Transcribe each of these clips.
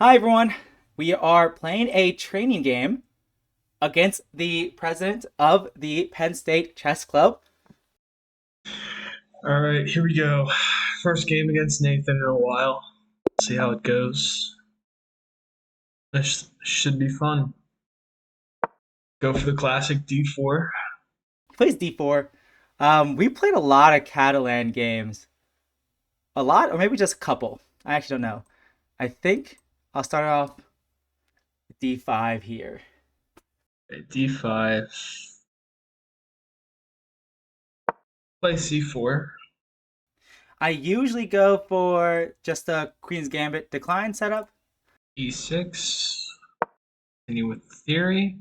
Hi everyone. We are playing a training game against the president of the Penn State Chess Club. All right, here we go. First game against Nathan in a while. See how it goes. This should be fun. Go for the classic D4. He plays d4. We played a lot of Catalan games. A lot, or maybe just a couple. I actually don't know. I think I'll start off with d5 here. Okay, D5. Play C4. I usually go for just a Queen's Gambit decline setup. E6. Continue with theory.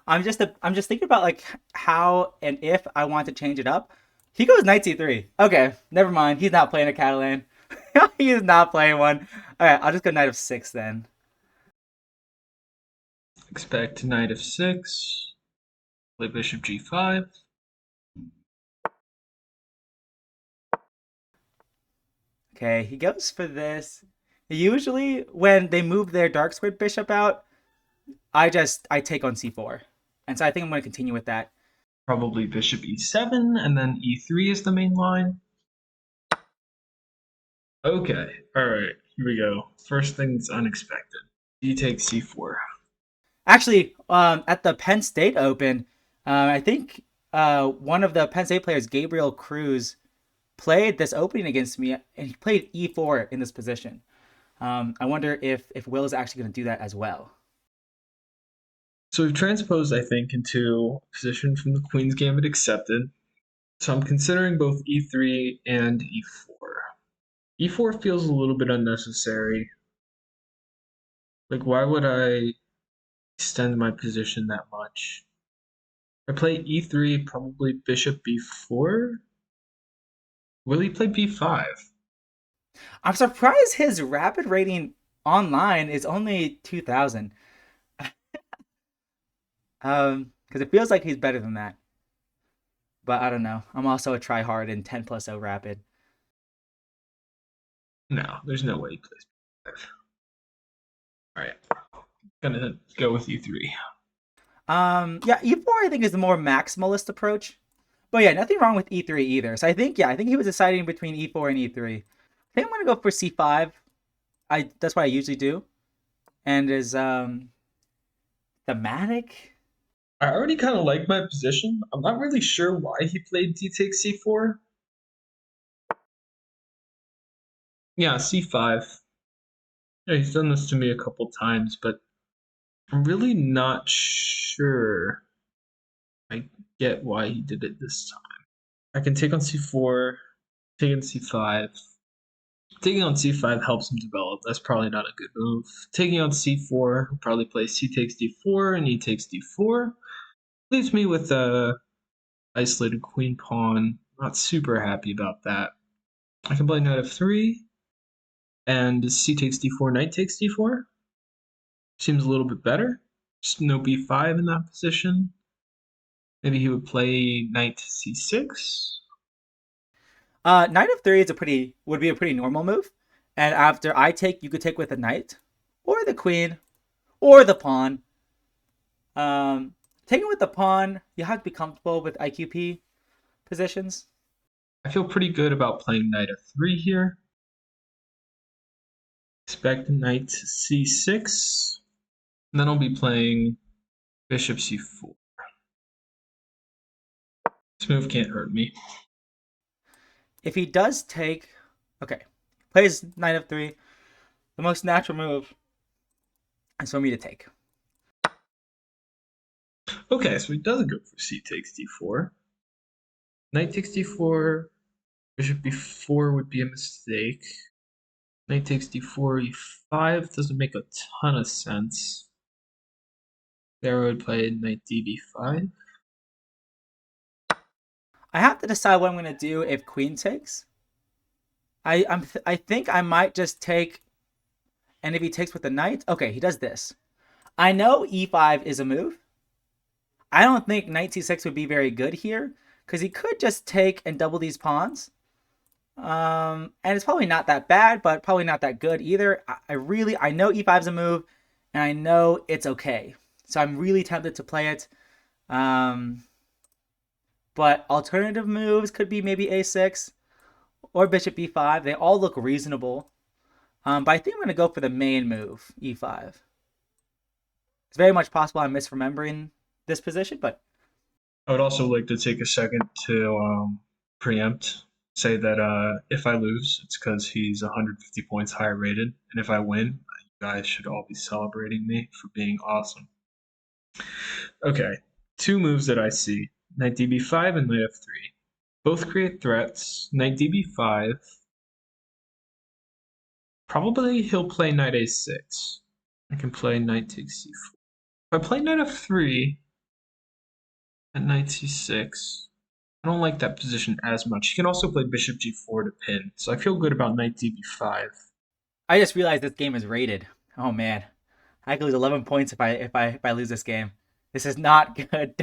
I'm just thinking about like how and if I want to change it up. He goes knight c3. Okay, never mind. He's not playing a Catalan. He is not playing one. All right, I'll just go knight of six then. Expect knight of 6. Play bishop G5. Okay, he goes for this. Usually, when they move their dark squared bishop out, I take on c4, and so I think I'm going to continue with that. Probably bishop E7, and then E3 is the main line. Okay, alright, here we go. First thing that's unexpected. D takes C4. Actually, at the Penn State Open, I think one of the Penn State players, Gabriel Cruz, played this opening against me, and he played e4 in this position. I wonder if Will is actually going to do that as well. So we've transposed, I think, into a position from the Queen's Gambit accepted. So I'm considering both e3 and e4. E4 feels a little bit unnecessary. Like, why would I extend my position that much? I play e3, probably bishop b4. Will he play b5? I'm surprised his rapid rating online is only 2,000. Because it feels like he's better than that. But I don't know. I'm also a tryhard in 10 plus 0 rapid. No, there's no way he plays b5. All right, gonna go with e3. Yeah, e4 I think is the more maximalist approach. But yeah, nothing wrong with e3 either. So I think he was deciding between e4 and e3. I think I'm gonna go for c5. I That's what I usually do, and is thematic. I already kind of like my position. I'm not really sure why he played d takes c4. Yeah, c5. Yeah, he's done this to me a couple times, but I'm really not sure I get why he did it this time. I can take on c4, take on c5. Taking on c5 helps him develop. That's probably not a good move. Taking on c4, he'll probably play c takes d4 and e takes d4. Leaves me with a isolated queen pawn. Not super happy about that. I can play knight f3 and c takes d4, knight takes d4. Seems a little bit better. Just no b5 in that position. Maybe he would play knight c6. Knight of three is a pretty would be a pretty normal move. And after I take, you could take with the knight, or the queen, or the pawn. Um, Taking with the pawn, you have to be comfortable with IQP positions. I feel pretty good about playing knight f3 here. Expect knight c6. And then I'll be playing bishop c4. This move can't hurt me. If he does take, okay, plays knight of three, the most natural move is for me to take. Okay, so he doesn't go for c takes d4. Knight takes d4. Bishop b4 would be a mistake. Knight takes d4, e5 doesn't make a ton of sense. There I would play knight db5. I have to decide what I'm gonna do if queen takes. I think I might just take, and if he takes with the knight, okay, he does this. I know e5 is a move. I don't think knight c6 would be very good here because he could just take and double these pawns. And it's probably not that bad, but probably not that good either. I know e5 is a move, and I know it's okay. So I'm really tempted to play it. Um, but alternative moves could be maybe a6 or bishop b5. They all look reasonable. But I think I'm going to go for the main move, e5. It's very much possible I'm misremembering this position, but I would also like to take a second to preempt, say that if I lose, it's because he's 150 points higher rated, and if I win, you guys should all be celebrating me for being awesome. Okay, two moves that I see: knight db5 and knight f3. Both create threats. Knight db5. Probably he'll play knight a6. I can play knight takes c4. If I play knight f3 and knight c6, I don't like that position as much. He can also play bishop g4 to pin, so I feel good about knight db5. I just realized this game is rated. Oh man, I could lose 11 points if I lose this game. This is not good.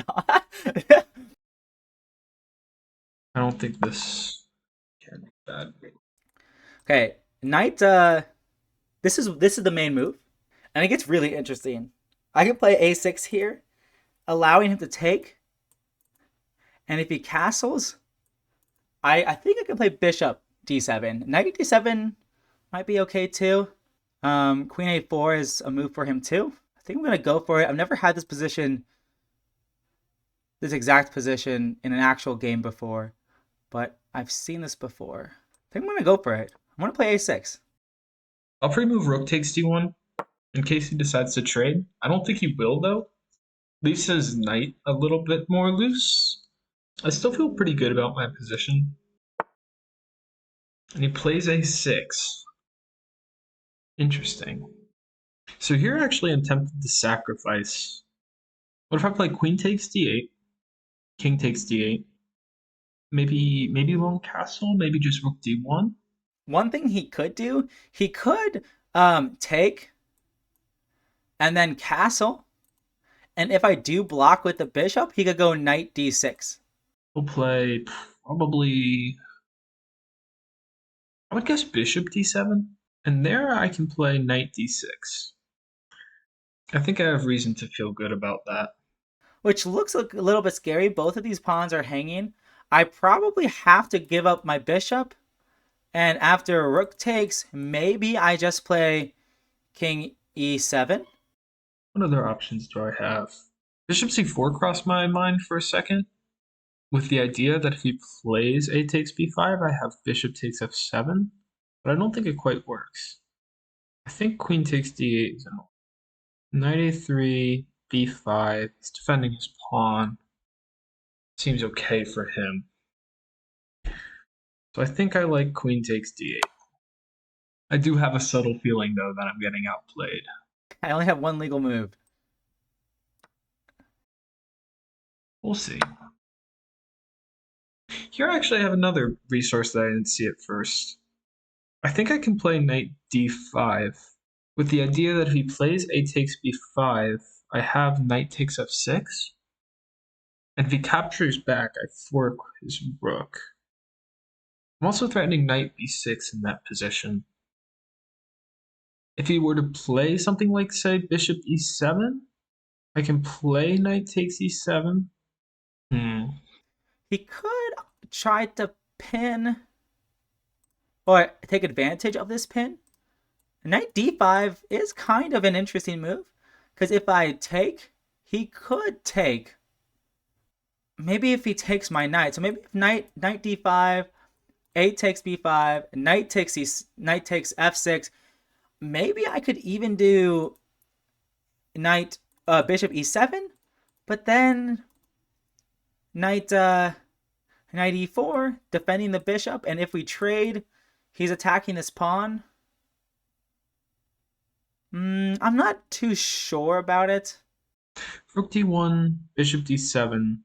I don't think this can be bad. Okay, knight. This is the main move, and it gets really interesting. I can play a6 here, allowing him to take, and if he castles, I think I can play bishop d7. Knight d7 might be okay too. Queen a4 is a move for him too. I think I'm gonna go for it. I've never had this exact position in an actual game before, but I've seen this before. I think I'm gonna go for it. I'm gonna play a6. I'll pre-move rook takes d1 in case he decides to trade. I don't think he will though. Leaves his knight a little bit more loose. I still feel pretty good about my position. And he plays a6. Interesting. So here actually I'm tempted to sacrifice. What if I play queen takes d8, king takes d8, maybe lone castle, maybe just rook d1? One thing he could do, he could take and then castle, and if I do block with the bishop, he could go knight d6. We'll play probably, I would guess bishop d7. And there I can play knight d6. I think I have reason to feel good about that. Which looks a little bit scary. Both of these pawns are hanging. I probably have to give up my bishop, and after rook takes, maybe I just play king e7. What other options do I have? Bishop c4 crossed my mind for a second, with the idea that if he plays a takes b5, I have bishop takes f7, but I don't think it quite works. I think queen takes d8 is enough. Knight a3, b5, he's defending his pawn. Seems okay for him. So I think I like queen takes d8. I do have a subtle feeling, though, that I'm getting outplayed. I only have one legal move. We'll see. Here I actually have another resource that I didn't see at first. I think I can play knight d5 with the idea that if he plays a takes b5, I have knight takes f6. And if he captures back, I fork his rook. I'm also threatening knight b6 in that position. If he were to play something like, say, bishop e7, I can play knight takes e7. He could try to pin or take advantage of this pin. Knight d5 is kind of an interesting move, because if I take, he could take. Maybe if he takes my knight, so maybe if knight d5, a takes b5, knight takes f6. Maybe I could even do knight bishop e7, but then knight e4, defending the bishop, and if we trade, he's attacking this pawn. I'm not too sure about it. Rook d1, bishop d7.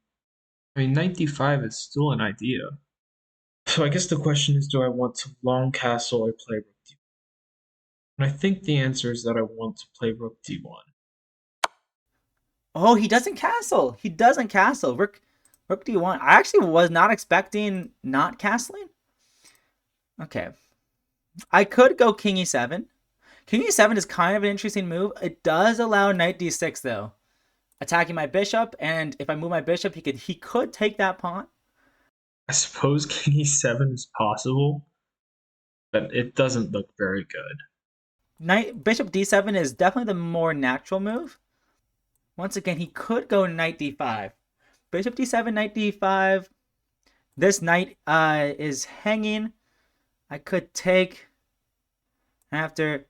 I mean, knight d5 is still an idea. So I guess the question is, do I want to long castle or play rook d1? And I think the answer is that I want to play rook d1. Oh, he doesn't castle. He doesn't castle. Rook d1. I actually was not expecting not castling. Okay. I could go king e7. King e7 is kind of an interesting move. It does allow knight d6 though, attacking my bishop, and if I move my bishop, he could take that pawn. I suppose king e7 is possible, but it doesn't look very good. Knight bishop d7 is definitely the more natural move. Once again, he could go knight d5. Bishop d7, knight d5. This knight is hanging. I could take after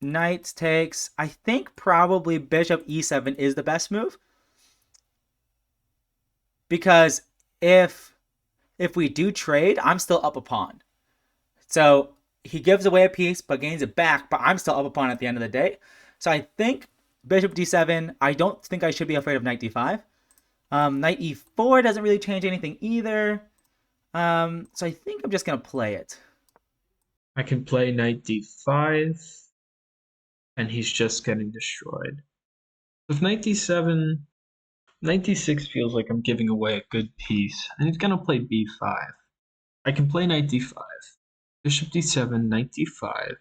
knight takes. I think probably bishop e7 is the best move, because if we do trade, I'm still up a pawn. So he gives away a piece but gains it back, but I'm still up a pawn at the end of the day. So I think bishop d7. I don't think I should be afraid of knight d5. Knight e4 doesn't really change anything either. So I think I'm just gonna play it. I can play knight d5, and he's just getting destroyed. With knight d7, knight d6 feels like I'm giving away a good piece, and he's gonna play b5. I can play knight d5, bishop d7, knight d5,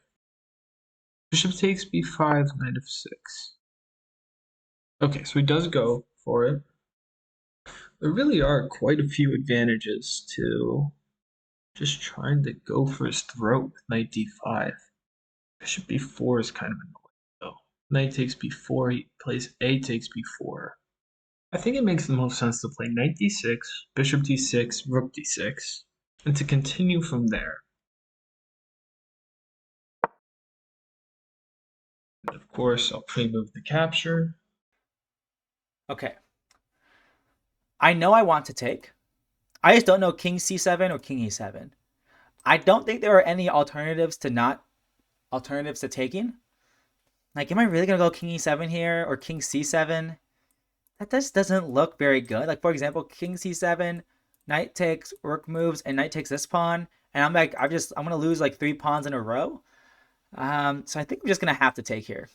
bishop takes b5, knight f6. Okay, so he does go for it. There really are quite a few advantages to just trying to go for his throat with knight d5. Bishop b4 is kind of annoying though. Knight takes b4, he plays a takes b4. I think it makes the most sense to play knight d6, bishop d6, rook d6, and to continue from there. And of course, I'll pre-move the capture. Okay. I know I want to take. I just don't know king c7 or king e7. I don't think there are any alternatives to taking. Like, am I really gonna go king e7 here or king c7? That just doesn't look very good. Like, for example, king c7, knight takes, rook moves, and knight takes this pawn, and I'm gonna lose like 3 pawns in a row. So I think I'm just gonna have to take here.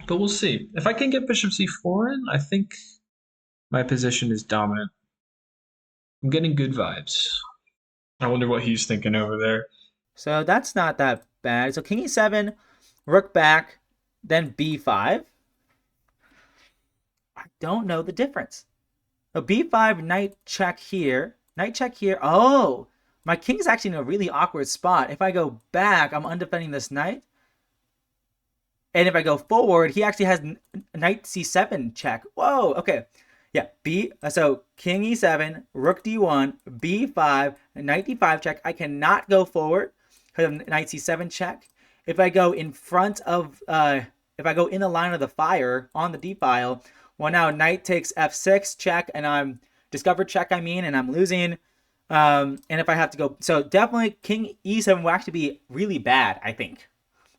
But we'll see. If I can get bishop c4 in, I think my position is dominant. I'm getting good vibes. I wonder what he's thinking over there. So that's not that bad. So king e7, rook back, then b5. I don't know the difference. So b5, knight check here. Knight check here. Oh, my king's actually in a really awkward spot. If I go back, I'm undefending this knight. And if I go forward, he actually has knight c7 check. Whoa, okay. Yeah, so king e7, rook d1, b5, knight d5 check. I cannot go forward because of knight c7 check. If I go in front of, if I go in the line of the fire on the d file, well, now knight takes f6 check, and I'm discovered check, and I'm losing. And if I have to go, so definitely king e7 will actually be really bad, I think.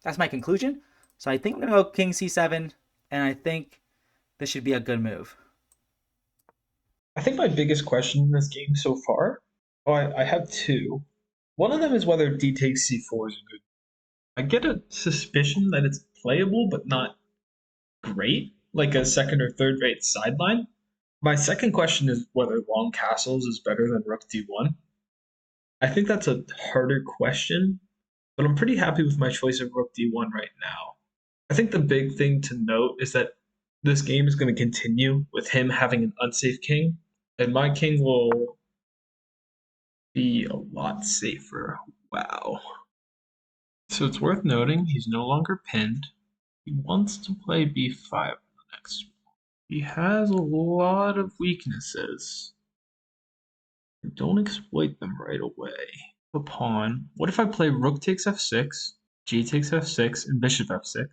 That's my conclusion. So I think I'm going to go king c7, and I think this should be a good move. I think my biggest question in this game so far, I have two. One of them is whether d takes c4 is a good. I get a suspicion that it's playable, but not great, like a second or third rate sideline. My second question is whether long castles is better than rook d1. I think that's a harder question, but I'm pretty happy with my choice of rook d1 right now. I think the big thing to note is that this game is going to continue with him having an unsafe king, and my king will be a lot safer. Wow. So it's worth noting he's no longer pinned. He wants to play b5 in the next move. He has a lot of weaknesses. Don't exploit them right away. The pawn. What if I play rook takes f6, g takes f6, and bishop f6?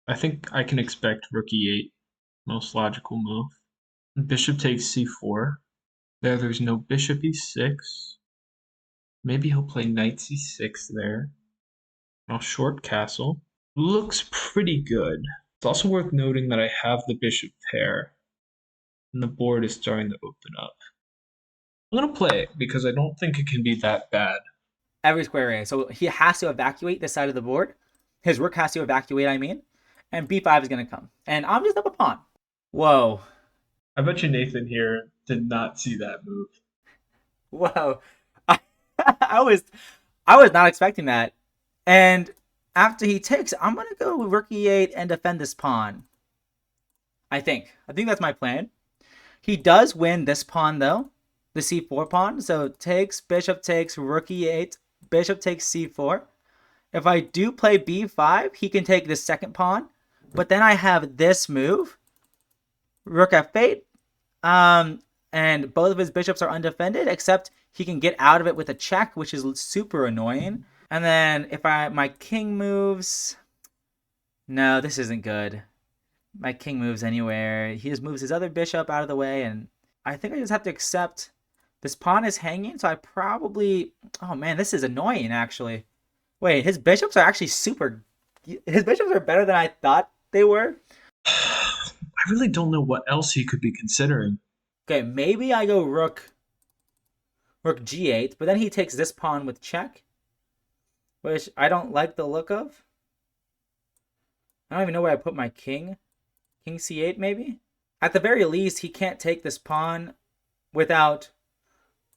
I think I can expect rook e8. Most logical move. Bishop takes c4. There's no bishop e6. Maybe he'll play knight c6 there. I'll short castle. Looks pretty good. It's also worth noting that I have the bishop pair, and the board is starting to open up. I'm gonna play it because I don't think it can be that bad. Every square A. So he has to evacuate this side of the board. His rook has to evacuate, and b5 is going to come. And I'm just up a pawn. Whoa. I bet you Nathan here did not see that move. Whoa. I was not expecting that. And after he takes, I'm gonna go rook e8 and defend this pawn. I think that's my plan. He does win this pawn though, the c4 pawn. So takes, bishop takes, rook e8, bishop takes c4. If I do play b5, he can take the second pawn. But then I have this move, rook f8, and both of his bishops are undefended, except he can get out of it with a check, which is super annoying. And then if my king moves, no, this isn't good. My king moves anywhere. He just moves his other bishop out of the way, and I think I just have to accept this pawn is hanging, so I probably... Oh man, this is annoying, actually. Wait, his bishops are actually super... His bishops are better than I thought they were. I really don't know what else he could be considering. Okay, maybe I go rook g8, but then he takes this pawn with check, which I don't like the look of. I don't even know where I put my king. King c8, maybe? At the very least, he can't take this pawn without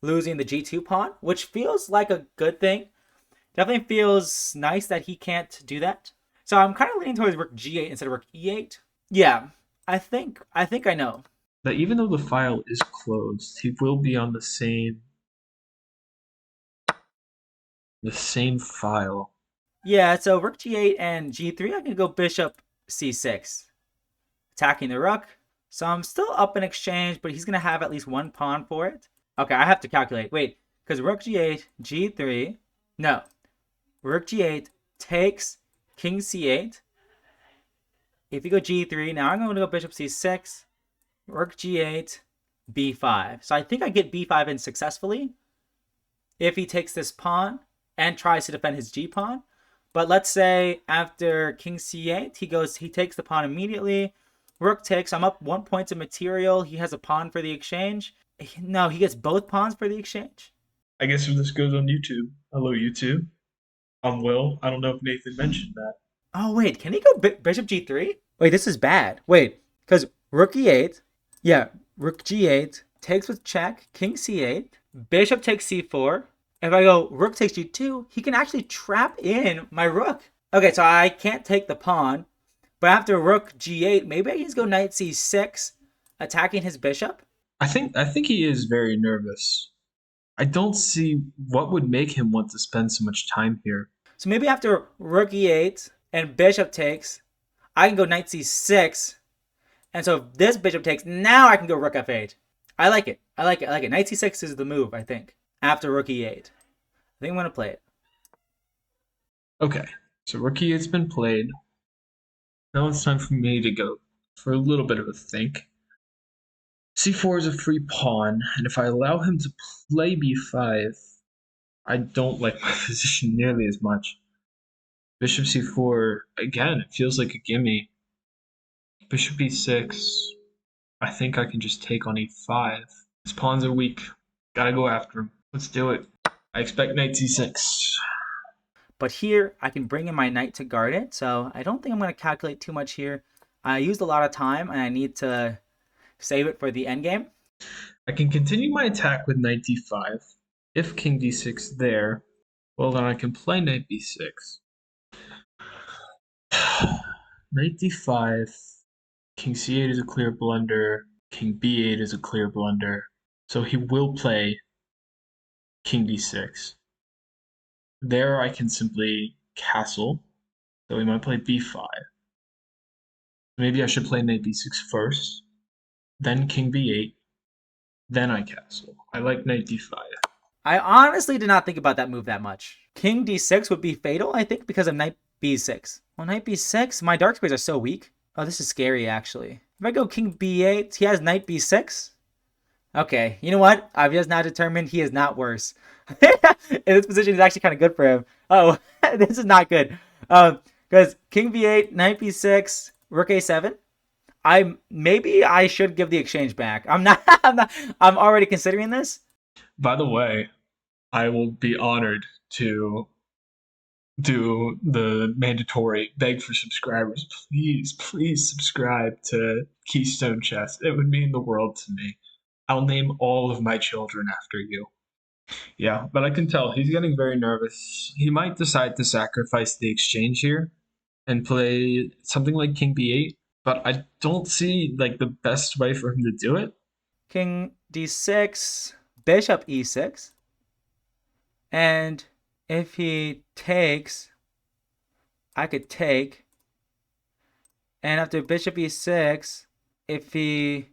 losing the g2 pawn, which feels like a good thing. Definitely feels nice that he can't do that. So I'm kind of leaning towards rook g8 instead of rook e8. Yeah, I think I know. That even though the file is closed, he will be on the same file. Yeah, so rook g8 and g3, I can go bishop c6. Attacking the rook. So I'm still up in exchange, but he's going to have at least one pawn for it. Okay, I have to calculate. Wait, because rook g8, g3. No. Rook g8 takes king c8. If you go g3, now I'm going to go bishop c6. Rook g8, b5. So I think I get b5 in successfully if he takes this pawn and tries to defend his g pawn. But let's say after king c8, he takes the pawn immediately. Rook takes. I'm up 1 point of material. He has a pawn for the exchange. No, he gets both pawns for the exchange. I guess if this goes on YouTube. Hello, YouTube. I'm Will. I don't know if Nathan mentioned that. Oh, wait. Can he go bishop g3? Wait, this is bad. Wait, because rook e8. Yeah, rook g8. Takes with check. King c8. Bishop takes c4. If I go rook takes g2, he can actually trap in my rook. Okay, so I can't take the pawn. But after rook g8, maybe I can just go knight c6, attacking his bishop. I think he is very nervous. I don't see what would make him want to spend so much time here. So maybe after rook e8 and bishop takes, I can go knight c6. And so if this bishop takes, now I can go rook f8. I like it. Knight c6 is the move, I think, after rook e8. I think I'm going to play it. Okay, so rook e8's been played. Now it's time for me to go for a little bit of a think. c4 is a free pawn, and if I allow him to play b5, I don't like my position nearly as much. Bishop c4, again, it feels like a gimme. Bishop e6, I think I can just take on e5. His pawns are weak. Gotta go after him. Let's do it. I expect knight c6. But here, I can bring in my knight to guard it, so I don't think I'm going to calculate too much here. I used a lot of time, and I need to save it for the endgame. I can continue my attack with knight d5. If king d6 there, well then I can play knight b6. Knight d5, king c8 is a clear blunder, king b8 is a clear blunder, so he will play king d6. There I can simply castle, so he might play b5. Maybe I should play knight b6 first, then king b8, then I castle. I like knight d5. I honestly did not think about that move that much. King d6 would be fatal, I think, because of knight b6. Well, knight b6, my dark squares are so weak. Oh, this is scary, actually. If I go king b8, he has knight b6. Okay, you know what? I've just now determined he is not worse. And this position is actually kind of good for him. Oh, this is not good. Because king b8, knight b6, rook a7. Maybe I should give the exchange back. I'm already considering this. By the way, I will be honored to do the mandatory beg for subscribers. Please subscribe to Keystone Chess. It would mean the world to me. I'll name all of my children after you. Yeah, but I can tell he's getting very nervous. He might decide to sacrifice the exchange here and play something like King B8, but I don't see like the best way for him to do it. King d6, bishop e6. And if he takes, I could take. And after bishop e6, if he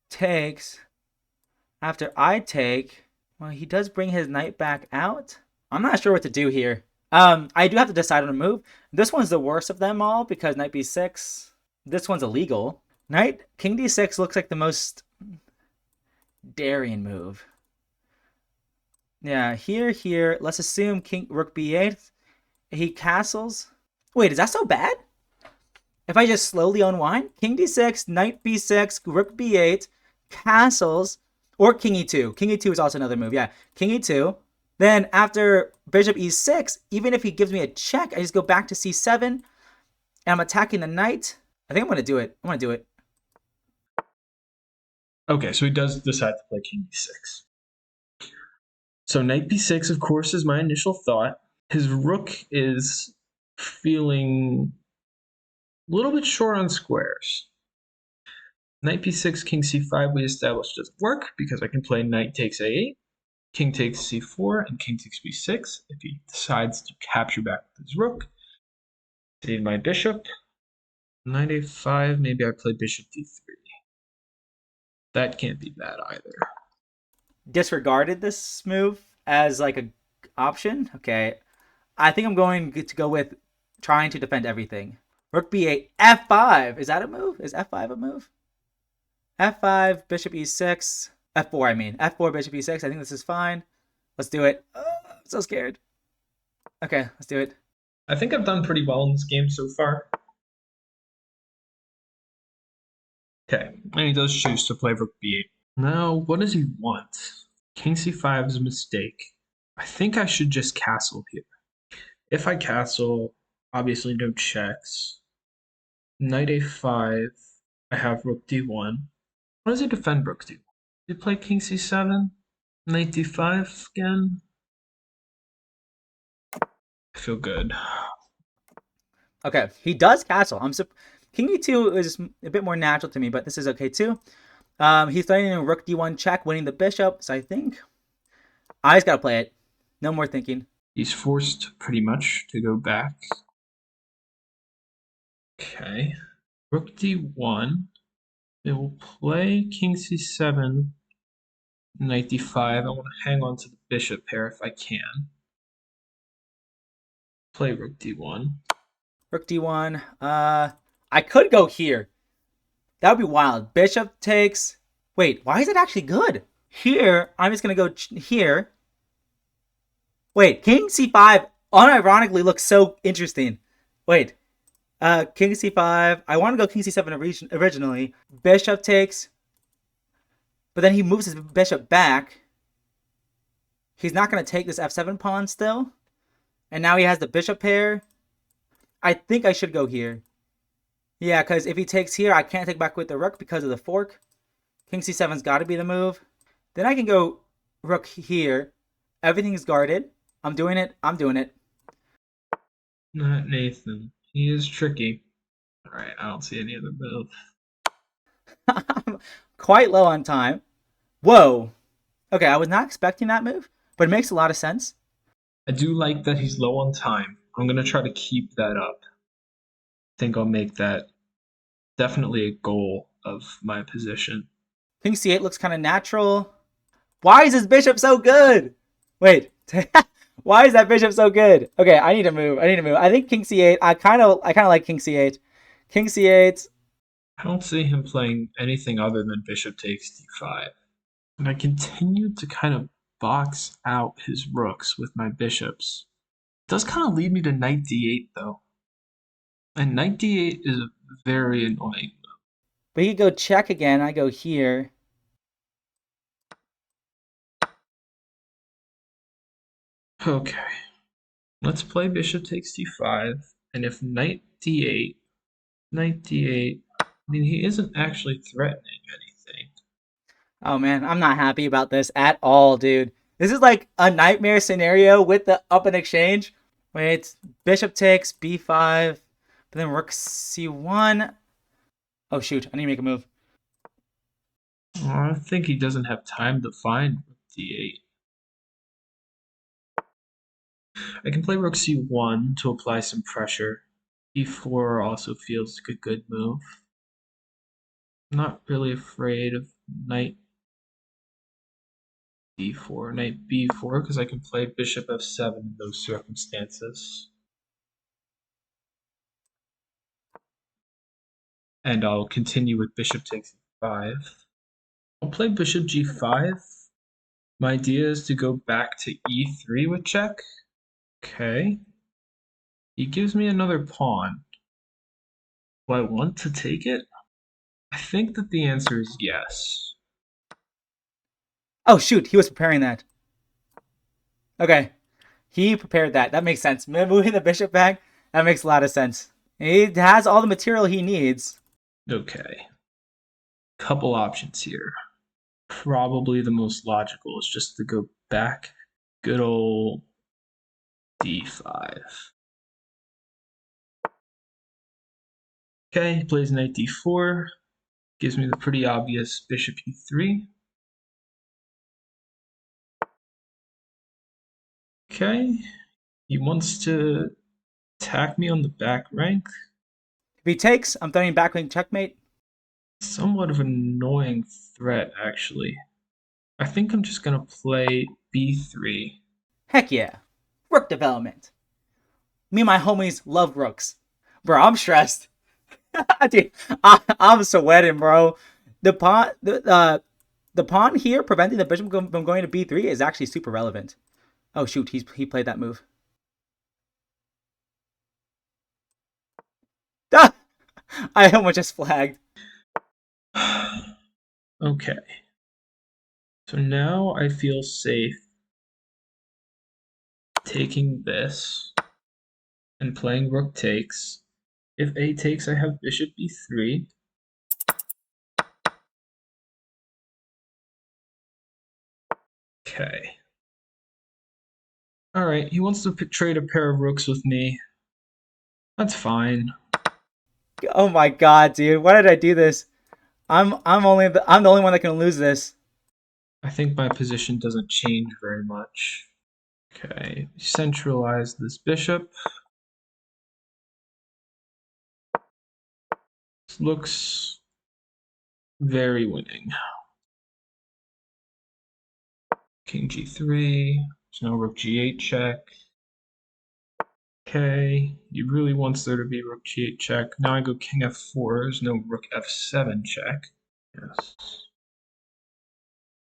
takes, after I take, well, he does bring his knight back out. I'm not sure what to do here. I do have to decide on a move. This one's the worst of them all because knight b6. This one's illegal. Knight king d6 looks like the most daring move. Yeah, here. Let's assume king rook b8. He castles. Wait, is that so bad? If I just slowly unwind, king d6, knight b6, rook b8, castles, or king e2. King e2 is also another move. Yeah, king e2. Then after bishop e6, even if he gives me a check, I just go back to c7, and I'm attacking the knight. I think I'm gonna do it. Okay, so he does decide to play King B6. So knight b6, of course, is my initial thought. His rook is feeling a little bit short on squares. Knight b6, king c5, we established doesn't work because I can play knight takes a8, king takes c4, and king takes b6 if he decides to capture back with his rook. Save my bishop. Knight a5, maybe I play bishop d3. That can't be bad either. Disregarded this move as like a option. Okay, I think I'm going to go with trying to defend everything. Rook b8, f5. Is that a move? Is f5 a move? f5, bishop e6, f4. I mean f4, bishop e6. I think this is fine. Let's do it. Oh, I'm so scared. Okay, let's do it. I think I've done pretty well in this game so far. Okay, and he does choose to play rook b8. Now, what does he want? King c5 is a mistake. I think I should just castle here. If I castle, obviously no checks. Knight a5, I have rook d1. How does he defend rook d1? Did he play king c7? Knight d5 again? I feel good. Okay, he does castle. King e2 is a bit more natural to me, but this is okay too. He's threatening a rook d1 check, winning the bishop. So I think I just gotta play it. No more thinking. He's forced pretty much to go back. Okay. Rook d1. It will play king c7, knight d5. I want to hang on to the bishop here if I can. Play rook d1. Rook d1. I could go here. That would be wild. Bishop takes. Wait, why is it actually good? Here, I'm just gonna go here. Wait, king c5 unironically looks so interesting. Wait, king c5. I want to go king c7 originally. Bishop takes. But then he moves his bishop back. He's not going to take this f7 pawn still. And now he has the bishop pair. I think I should go here. Yeah, because if he takes here, I can't take back with the rook because of the fork. King c7's got to be the move. Then I can go rook here. Everything is guarded. I'm doing it. Not Nathan. He is tricky. Alright, I don't see any other move. I'm quite low on time. Whoa. Okay, I was not expecting that move, but it makes a lot of sense. I do like that he's low on time. I'm going to try to keep that up. I think I'll make that definitely a goal of my position. King c8 looks kind of natural. Why is this bishop so good? Wait. Why is that bishop so good? Okay, I need to move. I think king c8. I kind of like king c8. King c8. I don't see him playing anything other than bishop takes d5. And I continue to kind of box out his rooks with my bishops. It does kind of lead me to knight d8 though. And knight d8 is very annoying. But he could go check again. I go here. Okay. Let's play bishop takes d5. And if knight d8, I mean, he isn't actually threatening anything. Oh man, I'm not happy about this at all, dude. This is like a nightmare scenario with the up in exchange. Wait, bishop takes b5, but then rook c1. Oh shoot, I need to make a move. I think he doesn't have time to find rook d8. I can play rook c1 to apply some pressure. e4 also feels like a good move. I'm not really afraid of knight d4, knight b4, because I can play bishop f7 in those circumstances. And I'll continue with bishop takes e5. I'll play bishop g5. My idea is to go back to e3 with check. Okay. He gives me another pawn. Do I want to take it? I think that the answer is yes. Oh shoot, he was preparing that. Okay, he prepared that. That makes sense. Moving the bishop back, that makes a lot of sense. He has all the material he needs. Okay. Couple options here. Probably the most logical is just to go back. Good old d5. Okay, he plays knight d4. Gives me the pretty obvious bishop e3. Okay, he wants to attack me on the back rank. If he takes, I'm throwing backwing checkmate. Somewhat of an annoying threat, actually. I think I'm just gonna play b3. Heck yeah. Rook development. Me and my homies love rooks. Bro, I'm stressed. Dude, I'm sweating, bro. The pawn here preventing the bishop from going to b3 is actually super relevant. Oh shoot, he played that move. Ah! I almost just flagged. Okay. So now I feel safe taking this and playing rook takes. If a takes, I have bishop b3. Okay. Alright, he wants to trade a pair of rooks with me. That's fine. Oh my god, dude, why did I do this? I'm the only one that can lose this. I think my position doesn't change very much. Okay, centralize this bishop. This looks very winning. King g3. There's no rook g8 check. Okay, he really wants there to be rook g8 check. Now I go king f4. There's no rook f7 check. Yes.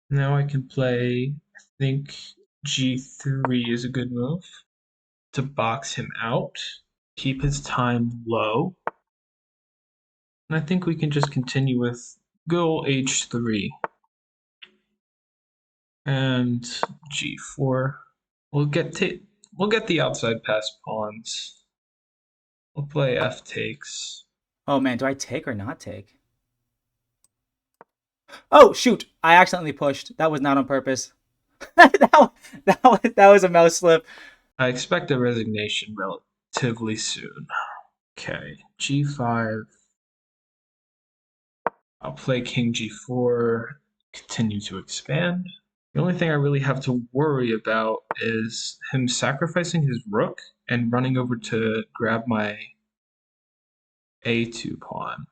Now I can play, I think g3 is a good move to box him out, keep his time low. And I think we can just continue with go h3 and g4. We'll get the outside pass pawns. We'll play f takes. Oh man, do I take or not take? Oh shoot, I accidentally pushed. That was not on purpose. that was a mouse slip. I expect a resignation relatively soon. Okay, g5. I'll play king g4, continue to expand. The only thing I really have to worry about is him sacrificing his rook and running over to grab my a2 pawn.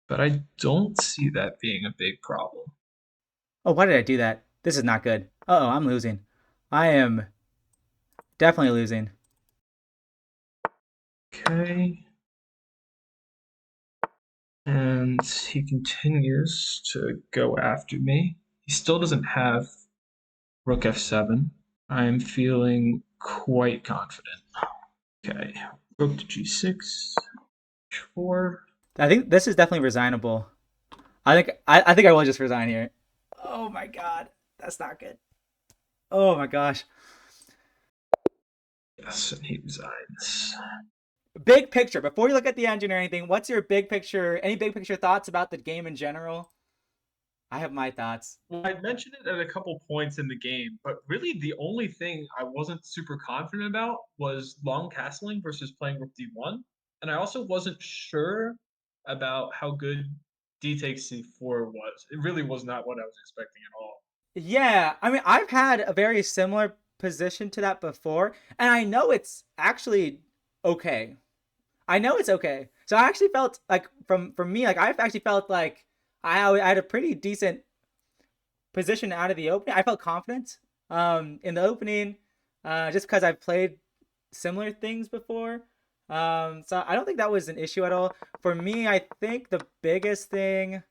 But I don't see that being a big problem. Oh, why did I do that? This is not good. Uh-oh, I'm losing. I am definitely losing. Okay. And he continues to go after me. He still doesn't have rook f7. I'm feeling quite confident. Okay, rook to g6, h4. I think this is definitely resignable. I think I will just resign here. Oh my god, that's not good. Oh my gosh. Yes, and he resigns. Big picture. Before you look at the engine or anything, what's your big picture? Any big picture thoughts about the game in general? I have my thoughts. Well, I mentioned it at a couple points in the game, but really the only thing I wasn't super confident about was long castling versus playing rook d1, and I also wasn't sure about how good d takes c4 was. It really was not what I was expecting at all. Yeah, I mean, I've had a very similar position to that before, and I know it's actually okay. I know it's okay. So I actually felt like from me, like I've actually felt like I had a pretty decent position out of the opening. I felt confident in the opening, just because I've played similar things before. So I don't think that was an issue at all. For me, I think the biggest thing.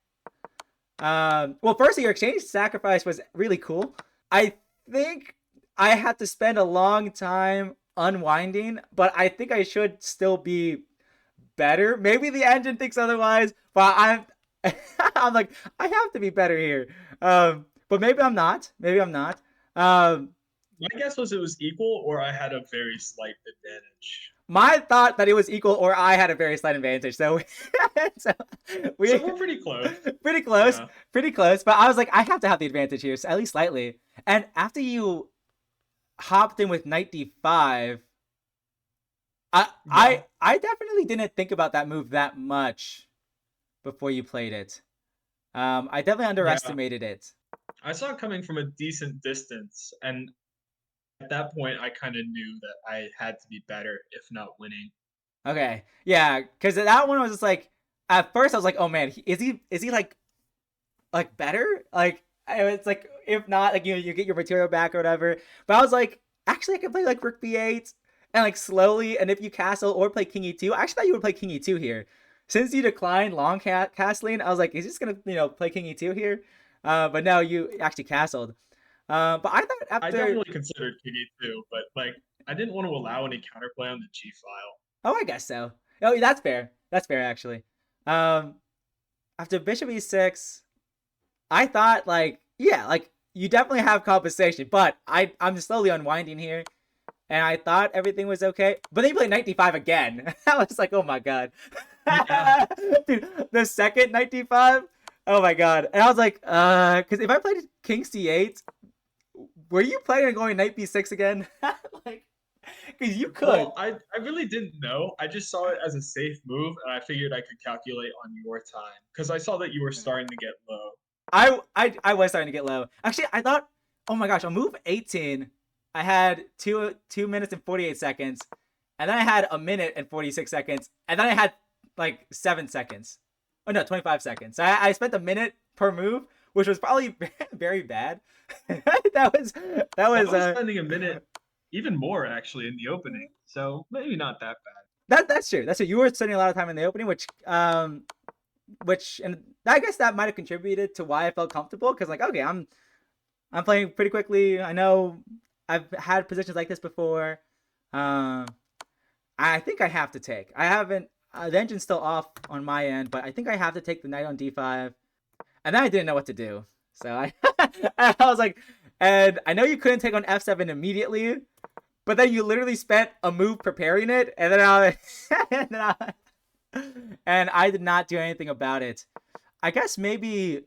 Well, firstly, your exchange sacrifice was really cool. I think I had to spend a long time unwinding, but I think I should still be better. Maybe the engine thinks otherwise, but I'm I'm like I have to be better here. But maybe I'm not. Maybe I'm not. Um, My guess was it was equal, or I had a very slight advantage. my thought that it was equal or I had a very slight advantage. So, so we So we're pretty close. pretty close, Yeah. pretty close. But I was like, I have to have the advantage here, so at least slightly. And after you hopped in with knight d5, I Yeah. I I definitely didn't think about that move that much before you played it. I definitely Yeah. underestimated it. I saw it coming from a decent distance, and at that point, I kind of knew that I had to be better, if not winning. Okay, yeah, because that one was just like at first I was like, oh man, is he like better? Like it's like if not, like you get your material back or whatever. But I was like, actually, I could play like Rook B8 and like slowly, and if you castle or play King E2, I actually thought you would play King E2 here. Since you declined long castling, I was like, is he just gonna play King E2 here? But no, you actually castled. But I thought I after, definitely considered King E2, but like I didn't want to allow any counterplay on the G file. oh, I guess so. Oh, that's fair. That's fair actually. Um, after Bishop E6, I thought like yeah, like you definitely have compensation, but I'm slowly unwinding here, and I thought everything was okay. But then you play Knight D5 again. I was like, oh my god, Yeah. dude, the second Knight D5. Oh my god, and I was like, because if I played King C8, were you planning on going Knight B6 again? Like, because you Well, could. I really didn't know. I just saw it as a safe move, and I figured I could calculate on your time because I saw that you were starting to get low. I was starting to get low. Actually, I thought, oh my gosh, on move 18, I had 2 minutes and 48 seconds, and then I had a minute and 46 seconds, and then I had like 7 seconds. Oh no, 25 seconds. So I spent a minute per move, which was probably very bad. that Well, was I was spending a minute, even more actually, in the opening, so maybe not that bad. that's true. That's true. You were spending a lot of time in the opening, which and I guess that might have contributed to why I felt comfortable because like okay, I'm playing pretty quickly. I know I've had positions like this before. Um, I think I have to take. I haven't. The engine's still off on my end, but I think I have to take the knight on d5. And then I didn't know what to do, so I I was like, and I know you couldn't take on f7 immediately, but then you literally spent a move preparing it, and then and I did not do anything about it. I guess maybe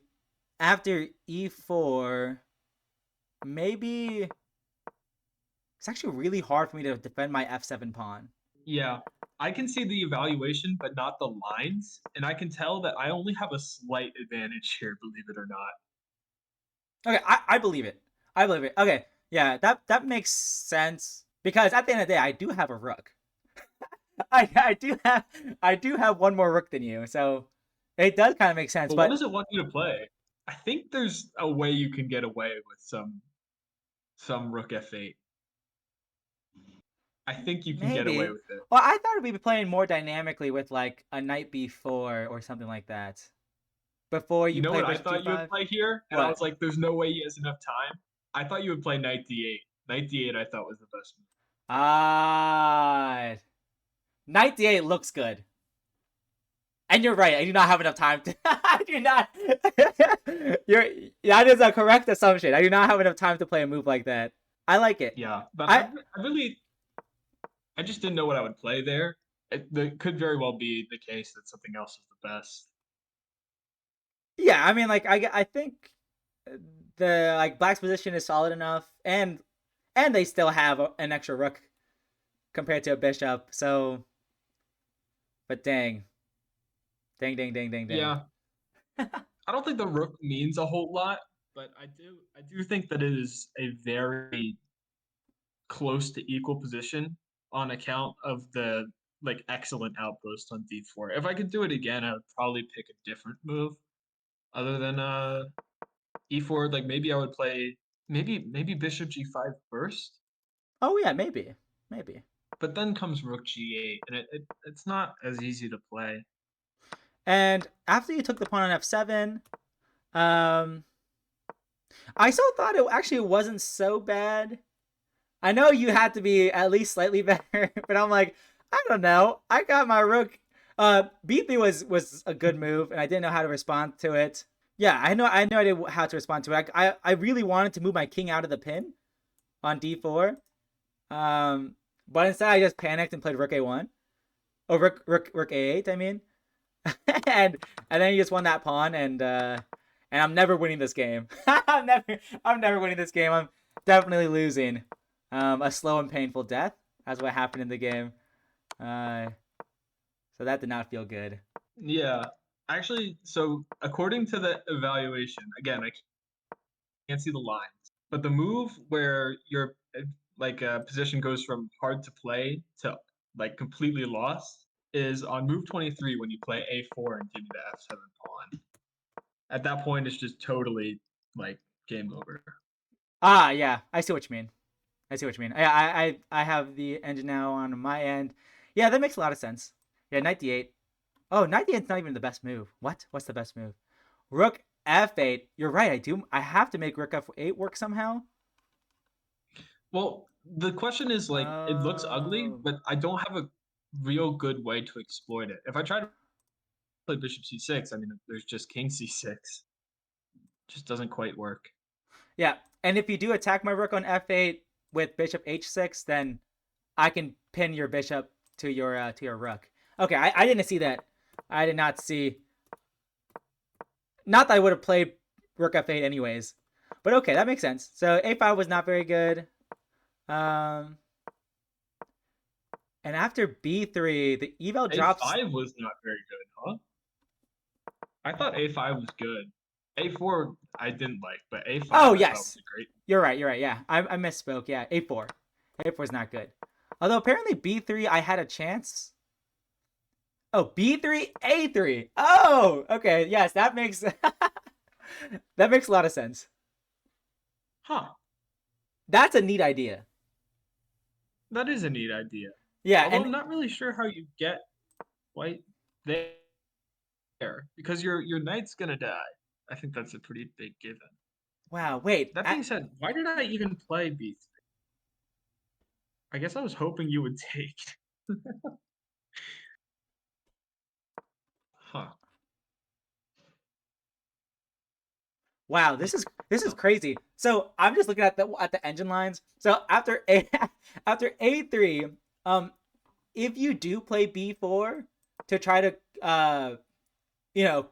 after e4, maybe it's actually really hard for me to defend my f7 pawn. Yeah, I can see the evaluation, but not the lines, and I can tell that I only have a slight advantage here, believe it or not. Okay, I believe it. I believe it. Okay, yeah, that makes sense because at the end of the day, I do have a rook. I do have one more rook than you, so it does kind of make sense. But what But does it want you to play? I think there's a way you can get away with some rook f8. I think you can get away maybe. with it. Well, I thought we'd be playing more dynamically with like a knight b4 or something like that before You you know play what I bishop thought you would g5. play here? And I What? was like, there's no way he has enough time. I thought you would play knight d8. Knight d8 I thought was the best move. Ah, knight d8 looks good. And you're right. I do not have enough time to. I do not. You're. That is a correct assumption. I do not have enough time to play a move like that. I like it. Yeah, but I. I just didn't know what I would play there. It could very well be the case that something else is the best. Yeah, I mean, like I think the like black's position is solid enough, and they still have an extra rook compared to a bishop. So, but dang. Yeah, I don't think the rook means a whole lot, but I do think that it is a very close to equal position on account of the like excellent outpost on d4. If I could do it again, I would probably pick a different move other than e4. Like maybe I would play maybe bishop g5 first, Oh yeah, maybe. but then comes rook g8, and it's not as easy to play. And after you took the pawn on f7, um, I still thought it actually wasn't so bad. I know you had to be at least slightly better, but I'm like, I don't know. I got my rook. B3 was a good move, and I didn't know how to respond to it. Yeah, I had no idea how to respond to it. I really wanted to move my king out of the pin on d4, but instead I just panicked and played rook a1. Oh, rook a8. I mean, and then you just won that pawn, and I'm never winning this game. I'm never winning this game. I'm definitely losing. A slow and painful death. That's what happened in the game. Uh, so that did not feel good. Yeah, actually, so according to the evaluation, again, I can't see the lines, but the move where your like position goes from hard to play to like completely lost is on move 23 when you play a4 and give me the f7 pawn. At that point, it's just totally like game over. Ah, yeah, I see what you mean. I see what you mean. I have the engine now on my end. Yeah, that makes a lot of sense. Yeah, knight d8. Oh, knight d8's not even the best move. What? What's the best move? Rook f8. You're right. I do. I have to make rook f8 work somehow. Well, the question is like it looks ugly, Oh. but I don't have a real good way to exploit it. If I try to play bishop c6, I mean, there's just king c6. Just doesn't quite work. Yeah, and if you do attack my rook on f8 with bishop h6, then I can pin your bishop to your rook. Okay, I didn't see that. I did not see. Not that I would have played rook f8 anyways, but okay, that makes sense. So a5 was not very good. Um, and after b3, the eval drops. A5 was not very good, huh? I thought A5 was good. A4 I didn't like, but Oh A5 I thought was yes, a great. you're right. You're right. Yeah, I misspoke. Yeah, a4. A4 is not good. Although apparently b3 I had a chance. Oh, B3, A3. Oh, okay. Yes, that makes that makes a lot of sense. Huh. That's a neat idea. That is a neat idea. Yeah, Although and I'm not really sure how you get white there because your knight's gonna die. I think that's a pretty big given. wow, wait. That being said, why did I even play B3? I guess I was hoping you would take. Huh. Wow, this is crazy. So I'm just looking at the engine lines. So after a after A3, if you do play B4 to try to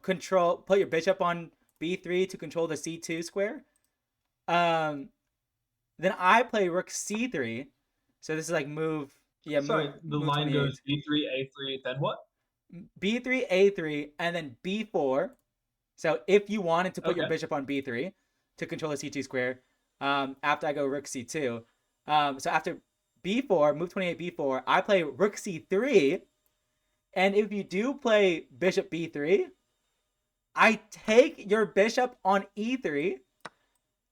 control put your bishop on B3 to control the C2 square, um, then I play rook C3. So this is like Sorry, the move line goes 28. B3, A3, then what? B3, A3, and then B4. So if you wanted to put your Okay. bishop on B3 to control the C2 square, after I go rook C2. So after B4, move 28, B4, I play rook C3. And if you do play bishop B3, I take your bishop on E3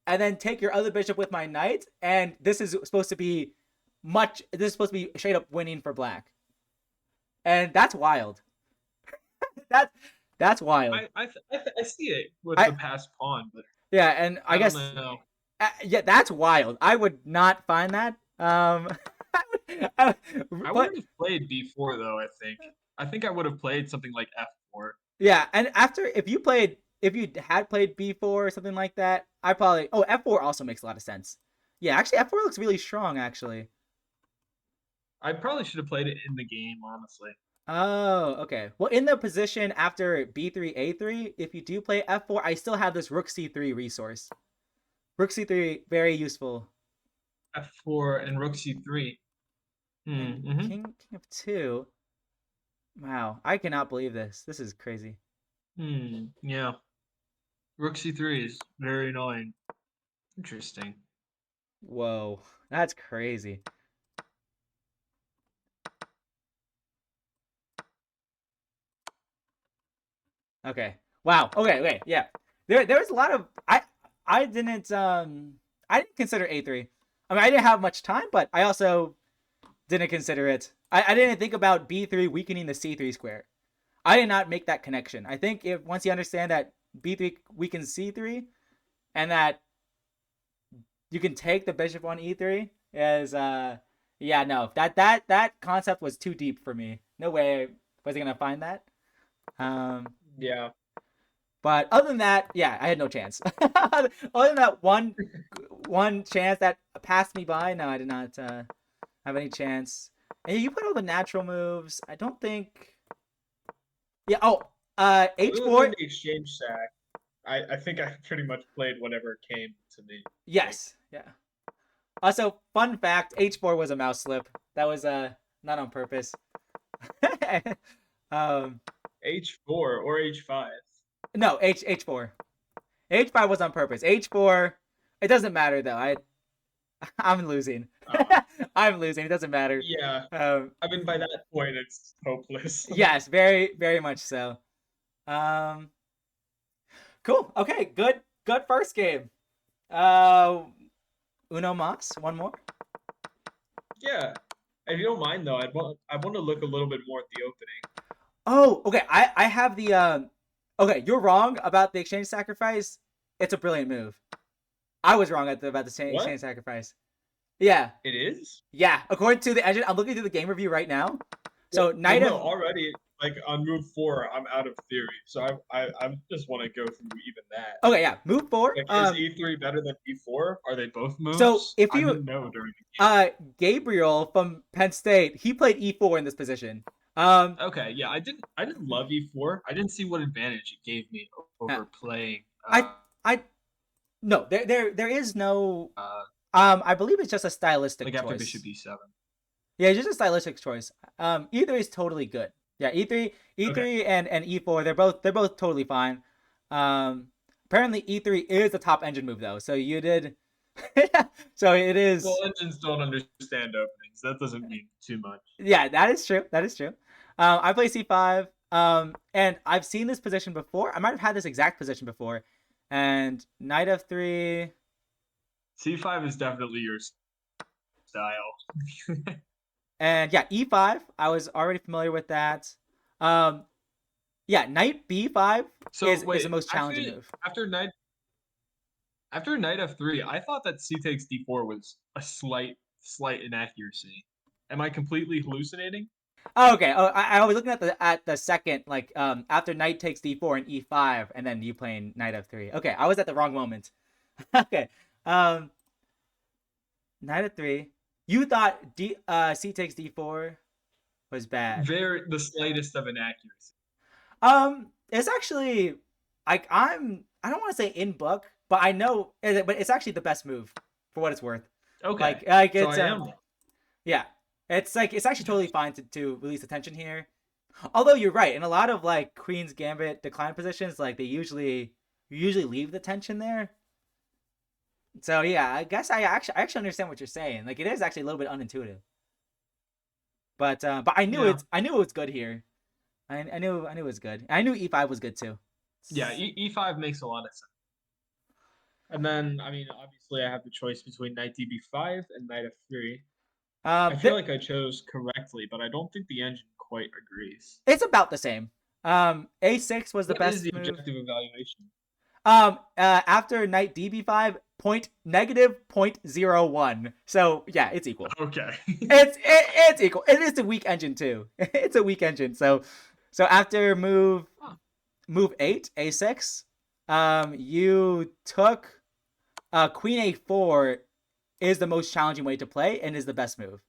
and then take your other bishop with my knight. And this is supposed to be straight up winning for black. And that's wild. That, that's wild. I see it with the I passed pawn, but Yeah, and I I don't guess know. yeah, that's wild. I would not find that. I But wouldn't have played B4 though, I think. I think I would have played something like F4. yeah, and after if you had played B4 or something like that, I probably F4 also makes a lot of sense. Yeah, actually F4 looks really strong actually. I probably should have played it in the game, honestly. Oh, okay. Well, in the position after b3 a3, if you do play f4, I still have this rook c3 resource. Rook c3 very useful. F4 and Rook C3. And Mm-hmm. king of 2. Wow, I cannot believe this. This is crazy. Yeah. Rook C3 is very annoying. Interesting. Whoa, that's crazy. Okay. Wow. Okay. Okay. Yeah. There was a lot of I didn't consider a3. I mean, I didn't have much time, but I also didn't consider it. I didn't think about b3 weakening the c3 square. I did not make that connection. I think if once you understand that b3 weakens c3 and that you can take the bishop on e3 is yeah, no, that concept was too deep for me. No way was I gonna find that. Um, Yeah. but other than that, yeah, I had no chance. Other than that one chance that passed me by, no, I did not have any chance. And you put all the natural moves. I don't think. Yeah. Oh, Other than h4. the exchange sack, I think I pretty much played whatever came to me. Like Yes. Yeah. Also, fun fact: h4 was a mouse slip. That was not on purpose. um, H4 or H5. no, h4. H5 was on purpose. H4. It doesn't matter though. I'm losing. Oh, I'm losing. It doesn't matter. yeah. Um, I mean, by that point, it's hopeless. yes, very, very much so. Um, cool. Okay, good first game. Uh, Uno Mas, one more. Yeah. If you don't mind, though, I want to look a little bit more at the opening. Oh, okay. I have the Okay, you're wrong about the exchange sacrifice. It's a brilliant move. I was wrong about the What? exchange sacrifice. Yeah, It is? yeah. According to the engine, I'm looking through the game review right now. So Well, knight no. of Already, like on move 4, I'm out of theory. So I just want to go through even that. okay, yeah. Move four. Like, is E3 better than E4? Are they both So moves? if I you didn't know during the Gabriel from Penn State, he played e4 in this position. Okay, yeah, I didn't love E4. I didn't see what advantage it gave me Uh, over playing I I no, there is no. uh I believe it's just a stylistic like after Bishop choice. E7. Yeah, it's just a stylistic choice. E3 is totally good. Yeah, Okay. E3 and E4, they're both totally fine. Apparently E3 is the top engine move though, so you did. So it Well, is. engines don't understand openings. That doesn't mean too much. Yeah, that is true. That is true. I play C5, and I've seen this position before. I might have had this exact position before, and knight f3. C5 is definitely your style. And yeah, e5. I was already familiar with that. Um, yeah, knight b5 So is the wait, most challenging move. after knight F3, I thought that C takes D4 was a slight inaccuracy. Am I completely hallucinating? Oh, okay. Oh, I was looking at the second, like after knight takes d4 and e5, and then you playing knight f3. Okay, I was at the wrong moment. Okay, um, knight f3. You thought c takes d4 was bad. Very the slightest of inaccuracy. It's actually like I don't want to say in book, but I know, but it's actually the best move for what it's worth. Okay, Like so it's I am. yeah, it's like it's actually totally fine to release the tension here. Although you're right, in a lot of like Queen's Gambit decline positions, like they usually leave the tension there. So yeah, I guess I actually understand what you're saying. Like it is actually a little bit unintuitive, but Yeah, I knew it was good here. I knew it was good. I knew e5 was good too. yeah. E5 makes a lot of sense. And then, I mean, obviously, I have the choice between knight DB5 and knight F3. I feel Th- like I chose correctly, but I don't think the engine quite agrees. it's about the same. A6 was the What is the best move. objective evaluation? After knight db5, -0.01. So yeah, it's equal. Okay. It's equal. It is a weak engine too. It's a weak engine. So after Huh. move 8, a6, you took queen a4 is the most challenging way to play and is the best move.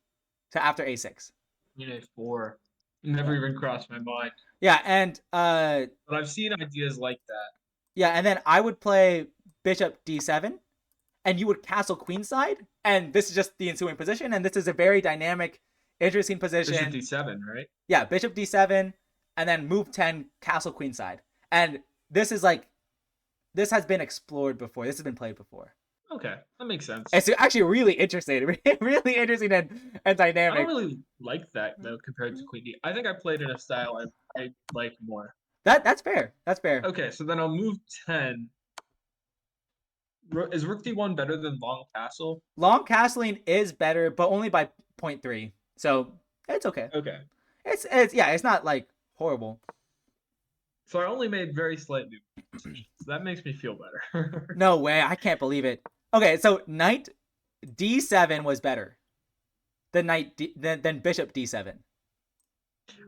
So after a6. Queen A4. Never even crossed my mind. Yeah, and But I've seen ideas like that. yeah, and then I would play bishop d7, and you would castle queenside, and this is just the ensuing position, and this is a very dynamic, interesting Bishop position. d7, right? Yeah, bishop d7, and then move 10, castle queenside, and this is like this has been explored before. This has been played before. Okay, that makes sense. It's actually really interesting, really interesting and I don't dynamic. really like that though compared to Queen D. I think I played in a style I like more. That's fair. That's fair. Okay, so then I'll move 10. Is Rook D1 better than Long Castle? Long castling is better, but only by zero point 0.3. So it's okay. Okay. It's yeah, it's not like horrible. So I only made very slight new decisions. That makes me feel better. No way, I can't believe it. Okay, so knight d7 was better than than bishop d7.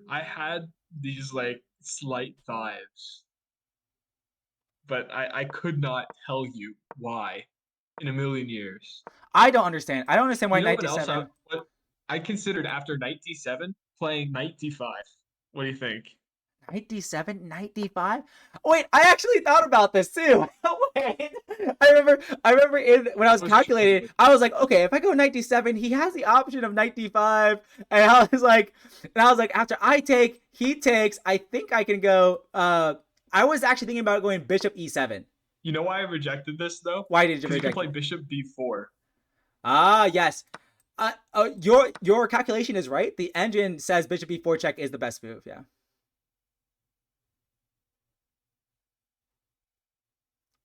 I had these like slight vibes, but I could not tell you why in a million years. I don't understand. I don't understand why You know knight what else? d7. What I considered after knight d7 playing knight d5. What do you think? Knight d7, knight d5. Wait, I actually thought about this too. Wait, I remember when I was calculating, I was like, okay, if I go knight d7, he has the option of knight d5, and I was like, after I take, he takes. I think I can go. I was actually thinking about going bishop e7. You know why I rejected this though? Why did you Because you can reject play it? bishop d4. Ah, yes. Your calculation is right. The engine says bishop e4 check is the best move. Yeah.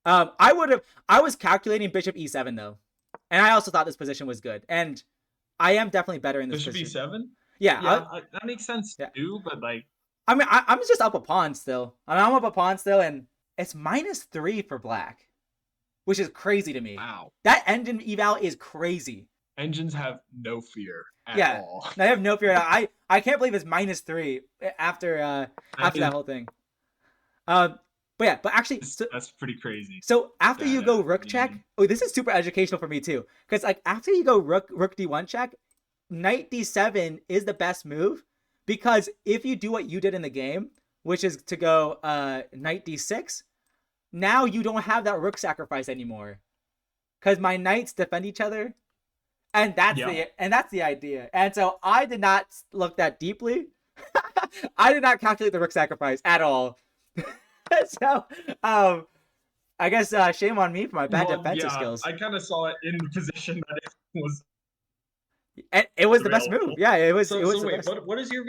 I would have. I was calculating bishop e7 though, and I also thought this position was good, and I am definitely better in this Bishop position. e7? Yeah, Yeah, that makes sense yeah. too, but like, I mean, I'm just up a pawn still. I mean, I'm up a pawn still, and it's -3 for black, which is crazy to me. wow. That engine eval is crazy. Engines have no fear at Yeah, all. I have no fear. I can't believe it's -3 That after that is, whole thing. Um, but yeah, but actually, that's pretty crazy. so after you That go rook check, the oh, this is super educational for me too, because like after you go rook d1 check, knight d7 is the best move, because if you do what you did in the game, which is to go knight d6, now you don't have that rook sacrifice anymore, because my knights defend each other, and yeah. that's the idea. And so I did not look that deeply. I did not calculate the rook sacrifice at all. So I guess shame on me for my bad Well, defensive yeah, skills. I kind of saw it in the position that it was And it was the best move. available. Yeah, it was. It So, was so the wait, best. what is your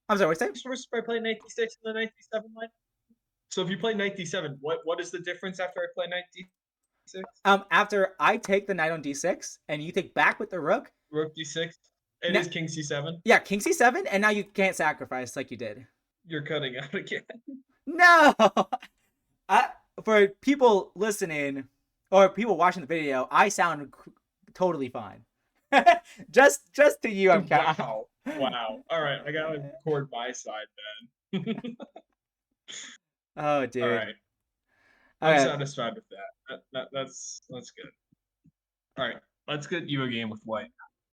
I'm sorry. What's that? resource by playing knight d6 and the knight d7 line? So if you play knight d7, what is the difference after I play knight d6? After I take the knight on d6 and you take back with the rook. Rook d6. It Now, is king c7. yeah, king c7, and now you can't sacrifice like you did. You're cutting out again. No. I, for people listening or people watching the video, I sound totally fine. just to you, I'm counting. Wow. Wow. All right, I gotta record my side then. Oh, All dude. right, I'm Okay. satisfied with that. That's good. All right, let's get you a game with white.